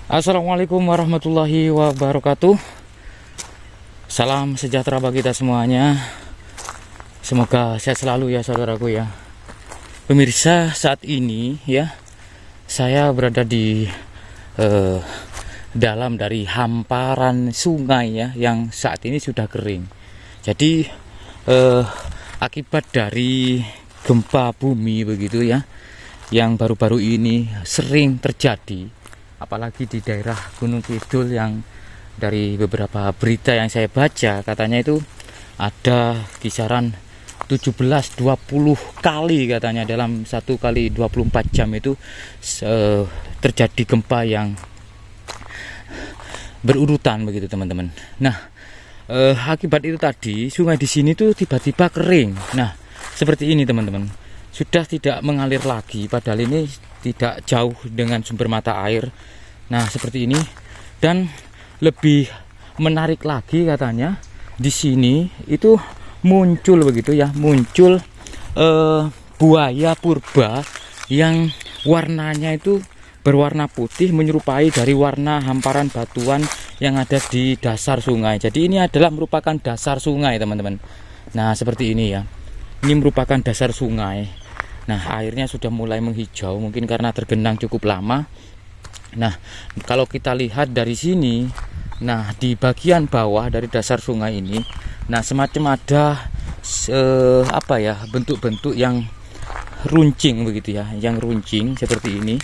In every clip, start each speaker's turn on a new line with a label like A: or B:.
A: Assalamualaikum warahmatullahi wabarakatuh. Salam sejahtera bagi kita semuanya. Semoga sehat selalu ya saudaraku ya. Pemirsa, saat ini ya saya berada di dalam dari hamparan sungai ya, yang saat ini sudah kering. Jadi akibat dari gempa bumi begitu ya, yang baru-baru ini sering terjadi, apalagi di daerah Gunung Kidul, yang dari beberapa berita yang saya baca katanya itu ada kisaran 17-20 kali katanya dalam 1 kali 24 jam itu terjadi gempa yang berurutan begitu teman-teman. Nah, akibat itu tadi sungai di sini tuh tiba-tiba kering. Nah, seperti ini teman-teman, sudah tidak mengalir lagi, padahal ini tidak jauh dengan sumber mata air. Nah, seperti ini. Dan lebih menarik lagi katanya di sini itu muncul begitu ya, muncul buaya purba yang warnanya itu berwarna putih, menyerupai dari warna hamparan batuan yang ada di dasar sungai. Jadi ini adalah merupakan dasar sungai teman-teman. Nah, seperti ini ya, ini merupakan dasar sungai. Nah, airnya sudah mulai menghijau, mungkin karena tergenang cukup lama. Nah, kalau kita lihat dari sini, nah di bagian bawah dari dasar sungai ini, nah semacam ada apa ya, bentuk-bentuk yang runcing begitu ya, yang runcing seperti ini.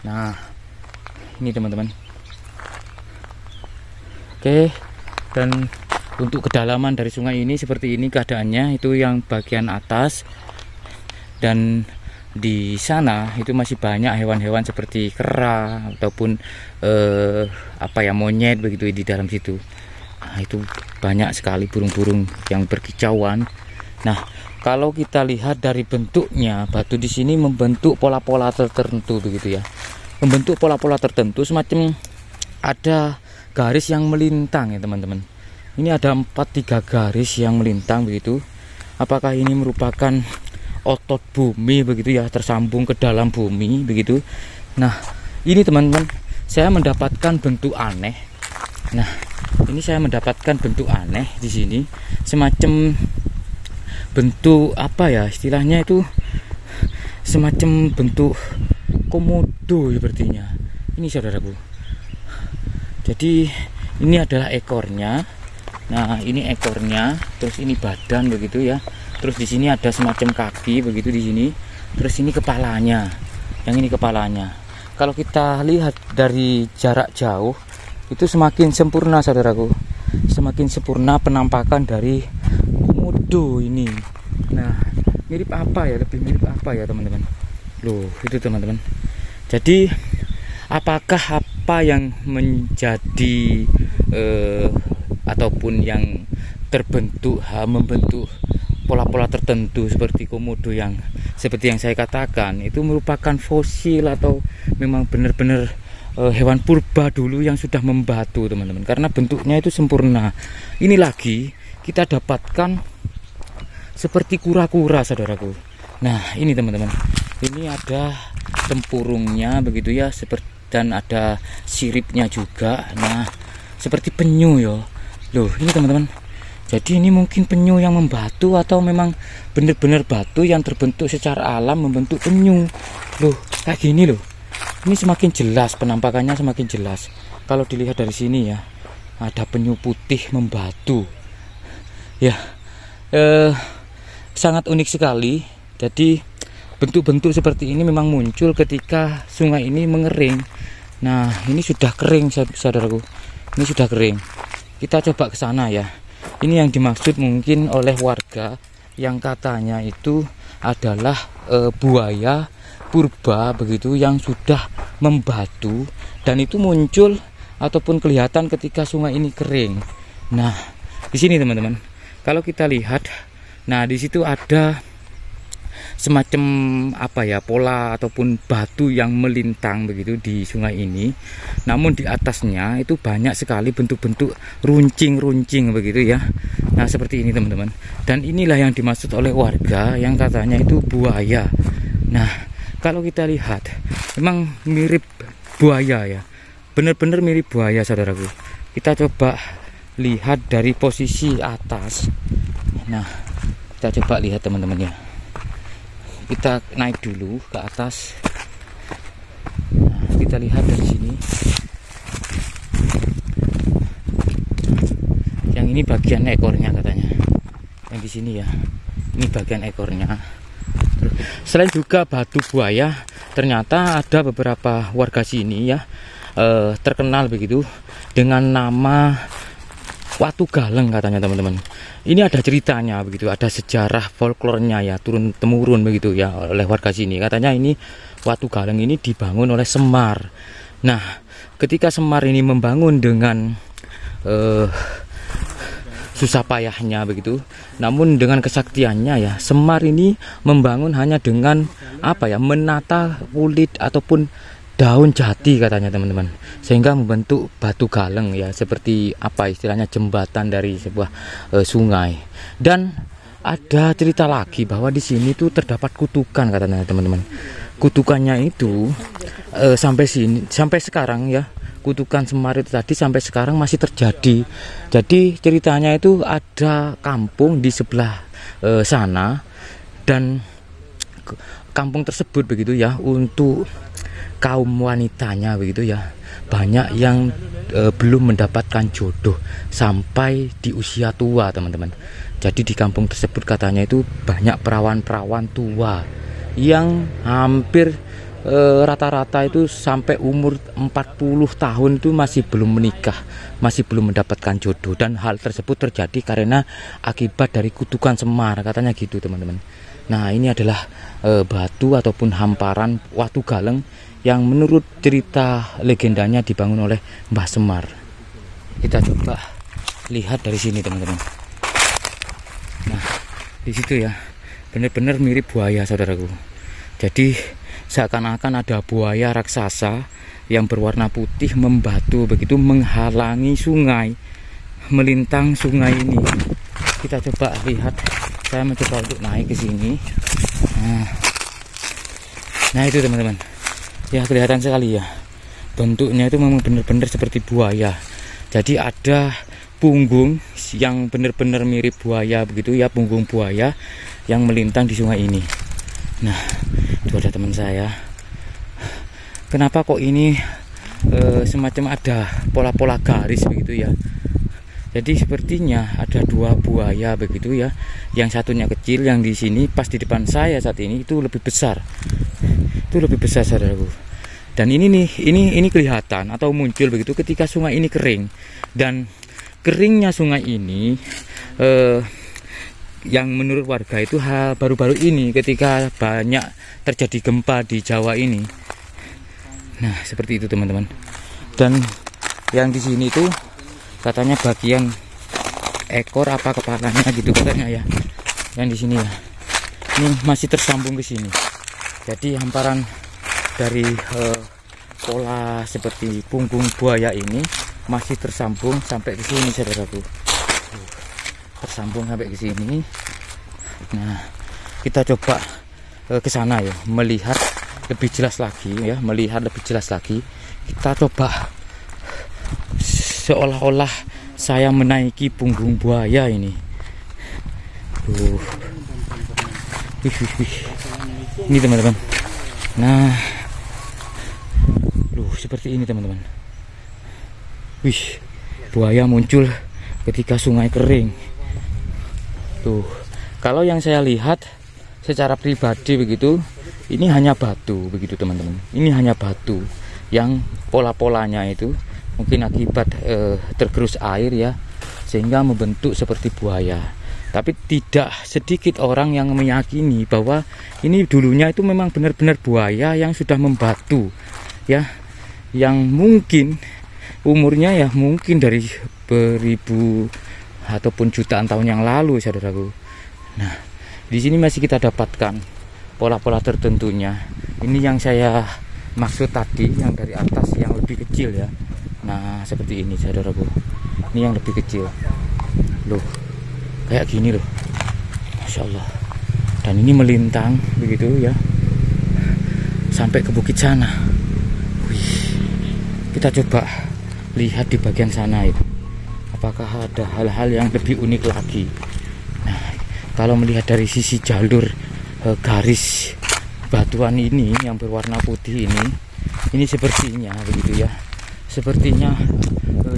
A: Nah, ini teman-teman. Oke, dan untuk kedalaman dari sungai ini seperti ini keadaannya, itu yang bagian atas. Dan di sana itu masih banyak hewan-hewan seperti kera ataupun apa ya, monyet begitu di dalam situ. Nah, itu banyak sekali burung-burung yang berkicauan. Nah, kalau kita lihat dari bentuknya, batu di sini membentuk pola-pola tertentu begitu ya. Membentuk pola-pola tertentu, semacam ada garis yang melintang ya teman-teman. Ini ada 4-3 garis yang melintang begitu. Apakah ini merupakan otot bumi begitu ya, tersambung ke dalam bumi begitu. Nah, ini teman-teman, saya mendapatkan bentuk aneh. Nah, ini saya mendapatkan bentuk aneh di sini, semacam bentuk apa ya istilahnya itu, semacam bentuk komodo sepertinya. Ini saudaraku. Jadi ini adalah ekornya. Nah, ini ekornya, terus ini badan begitu ya. Terus di sini ada semacam kaki begitu di sini. Terus ini kepalanya. Yang ini kepalanya. Kalau kita lihat dari jarak jauh, itu semakin sempurna saudaraku. Semakin sempurna penampakan dari komodo ini. Nah, mirip apa ya? Lebih mirip apa ya teman-teman? Loh, itu teman-teman. Jadi apakah apa yang menjadi ataupun yang terbentuk membentuk pola-pola tertentu seperti komodo yang seperti yang saya katakan itu merupakan fosil atau memang benar-benar hewan purba dulu yang sudah membatu teman-teman, karena bentuknya itu sempurna. Ini lagi kita dapatkan seperti kura-kura saudaraku. Nah, ini teman-teman, ini ada tempurungnya begitu ya, seperti, dan ada siripnya juga. Nah, seperti penyu ya. Loh, ini teman-teman. Jadi ini mungkin penyu yang membatu atau memang benar-benar batu yang terbentuk secara alam membentuk penyu. Loh, kayak gini loh. Ini semakin jelas, penampakannya semakin jelas. Kalau dilihat dari sini ya, ada penyu putih membatu. Ya, sangat unik sekali. Jadi bentuk-bentuk seperti ini memang muncul ketika sungai ini mengering. Nah, ini sudah kering saudaraku. Ini sudah kering. Kita coba ke sana ya. Ini yang dimaksud mungkin oleh warga yang katanya itu adalah buaya purba begitu yang sudah membatu, dan itu muncul ataupun kelihatan ketika sungai ini kering. Nah, di sini teman-teman, kalau kita lihat, nah di situ ada semacam apa ya, pola ataupun batu yang melintang begitu di sungai ini. Namun di atasnya itu banyak sekali bentuk-bentuk runcing-runcing begitu ya. Nah, seperti ini teman-teman. Dan inilah yang dimaksud oleh warga yang katanya itu buaya. Nah, kalau kita lihat memang mirip buaya ya. benar-benar mirip buaya, saudaraku. Kita coba lihat dari posisi atas. Nah, kita coba lihat teman-teman ya. Kita naik dulu ke atas. Nah, kita lihat dari sini. Yang ini bagian ekornya katanya. Yang di sini ya. Ini bagian ekornya. Selain juga batu buaya, ternyata ada beberapa warga sini ya terkenal begitu dengan nama Watu Galeng katanya teman-teman. Ini ada ceritanya begitu, ada sejarah folklornya ya, turun temurun begitu ya oleh warga sini. Katanya ini Watu Galeng ini dibangun oleh Semar. Nah, ketika Semar ini membangun dengan susah payahnya begitu, namun dengan kesaktiannya ya, Semar ini membangun hanya dengan apa ya, menata kulit ataupun daun jati katanya teman-teman, sehingga membentuk batu galeng ya, seperti apa istilahnya, jembatan dari sebuah sungai. Dan ada cerita lagi bahwa di sini tuh terdapat kutukan katanya teman-teman. Kutukannya itu sampai sekarang ya, kutukan Semar itu tadi sampai sekarang masih terjadi. Jadi ceritanya itu ada kampung di sebelah sana, dan kampung tersebut begitu ya, untuk kaum wanitanya begitu ya, banyak yang belum mendapatkan jodoh sampai di usia tua teman-teman. Jadi di kampung tersebut katanya itu banyak perawan-perawan tua yang hampir rata-rata itu sampai umur 40 tahun itu masih belum menikah, masih belum mendapatkan jodoh. Dan hal tersebut terjadi karena akibat dari kutukan Semar, katanya gitu teman-teman. Nah, ini adalah batu ataupun hamparan Watu Galeng yang menurut cerita legendanya dibangun oleh Mbah Semar. Kita coba lihat dari sini teman-teman. Nah, di situ ya, benar-benar mirip buaya saudaraku. Jadi seakan-akan ada buaya raksasa yang berwarna putih membatu begitu, menghalangi sungai, melintang sungai ini. Kita coba lihat. Saya mencoba untuk naik ke sini. Nah itu teman-teman. Ya, kelihatan sekali ya. Bentuknya itu memang benar-benar seperti buaya. Jadi ada punggung yang benar-benar mirip buaya begitu ya, punggung buaya yang melintang di sungai ini. Nah, itu ada teman saya. Kenapa kok ini semacam ada pola-pola garis begitu ya? Jadi sepertinya ada dua buaya begitu ya. Yang satunya kecil, yang di sini pas di depan saya saat ini itu lebih besar. Itu lebih besar saudaraku. Dan ini nih, ini kelihatan atau muncul begitu ketika sungai ini kering. Dan keringnya sungai ini yang menurut warga itu baru-baru ini ketika banyak terjadi gempa di Jawa ini. Nah, seperti itu teman-teman. Dan yang di sini tuh katanya bagian ekor apa kepalanya gitu katanya ya. Yang di sini ya. Ini masih tersambung ke sini. Jadi hamparan dari pola seperti punggung buaya ini masih tersambung sampai ke sini saudaraku. Tersambung sampai ke sini. Nah, kita coba ke sana ya, melihat lebih jelas lagi ya, melihat lebih jelas lagi. Kita coba seolah-olah saya menaiki punggung buaya ini. Ini teman-teman. Nah, seperti ini teman-teman. Wih, buaya muncul ketika sungai kering. Tuh, kalau yang saya lihat secara pribadi begitu, ini hanya batu begitu teman-teman. Ini hanya batu yang pola-polanya itu mungkin akibat tergerus air ya, sehingga membentuk seperti buaya. Tapi tidak sedikit orang yang meyakini bahwa ini dulunya itu memang benar-benar buaya yang sudah membatu ya, yang mungkin umurnya ya mungkin dari beribu ataupun jutaan tahun yang lalu saudaraku. Nah, di sini masih kita dapatkan pola-pola tertentunya. Ini yang saya maksud tadi, yang dari atas yang lebih kecil ya. Nah, seperti ini saudaraku. Ini yang lebih kecil. Loh, kayak gini loh. Masya Allah. Dan ini melintang begitu ya, sampai ke bukit sana. Wih, kita coba lihat di bagian sana itu, apakah ada hal-hal yang lebih unik lagi. Nah, kalau melihat dari sisi jalur garis batuan ini yang berwarna putih ini sepertinya begitu ya, sepertinya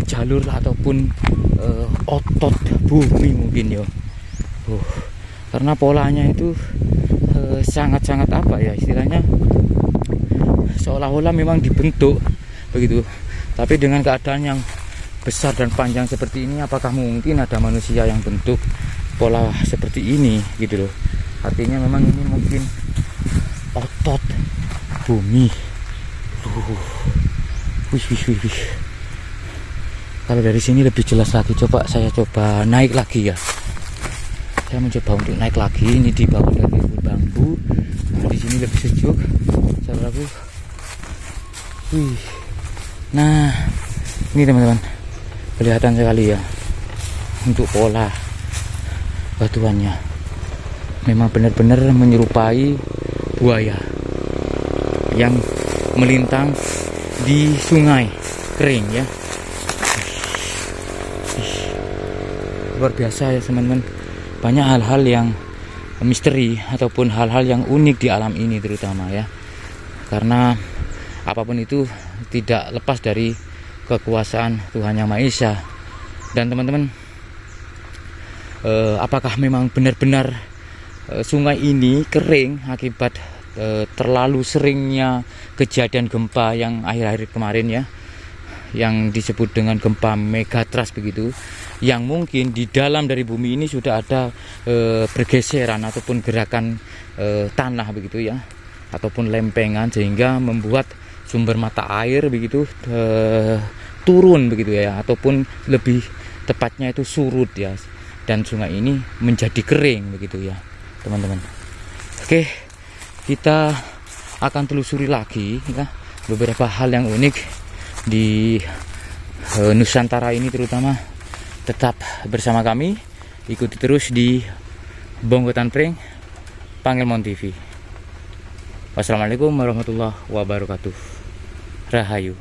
A: jalur ataupun otot bumi mungkin ya. Karena polanya itu sangat-sangat apa ya istilahnya, seolah-olah memang dibentuk begitu. Tapi dengan keadaan yang besar dan panjang seperti ini, apakah mungkin ada manusia yang bentuk pola seperti ini gitu loh. Artinya memang ini mungkin otot bumi. Wih. Kalau dari sini lebih jelas lagi, saya coba naik lagi ya. Saya mencoba untuk naik lagi. Ini di bawah dari bambu. Nah, di sini lebih sejuk. Saudaraku. Wih. Nah, ini teman-teman, kelihatan sekali ya untuk pola batuannya. Memang benar-benar menyerupai buaya yang melintang di sungai kering ya. Luar biasa ya teman-teman. Banyak hal-hal yang misteri ataupun hal-hal yang unik di alam ini terutama ya. Karena apapun itu tidak lepas dari kekuasaan Tuhan Yang Maha Esa. Dan teman-teman, apakah memang benar-benar sungai ini kering akibat terlalu seringnya kejadian gempa yang akhir-akhir kemarin ya, yang disebut dengan gempa megatrust begitu, yang mungkin di dalam dari bumi ini sudah ada pergeseran ataupun gerakan tanah begitu ya, ataupun lempengan, sehingga membuat sumber mata air begitu turun begitu ya, ataupun lebih tepatnya itu surut ya, dan sungai ini menjadi kering begitu ya teman-teman. Oke, kita akan telusuri lagi ya beberapa hal yang unik di Nusantara ini terutama. Tetap bersama kami, ikuti terus di Bonggotan Pring Pangelmon TV. Wassalamualaikum warahmatullahi wabarakatuh. Rahayu.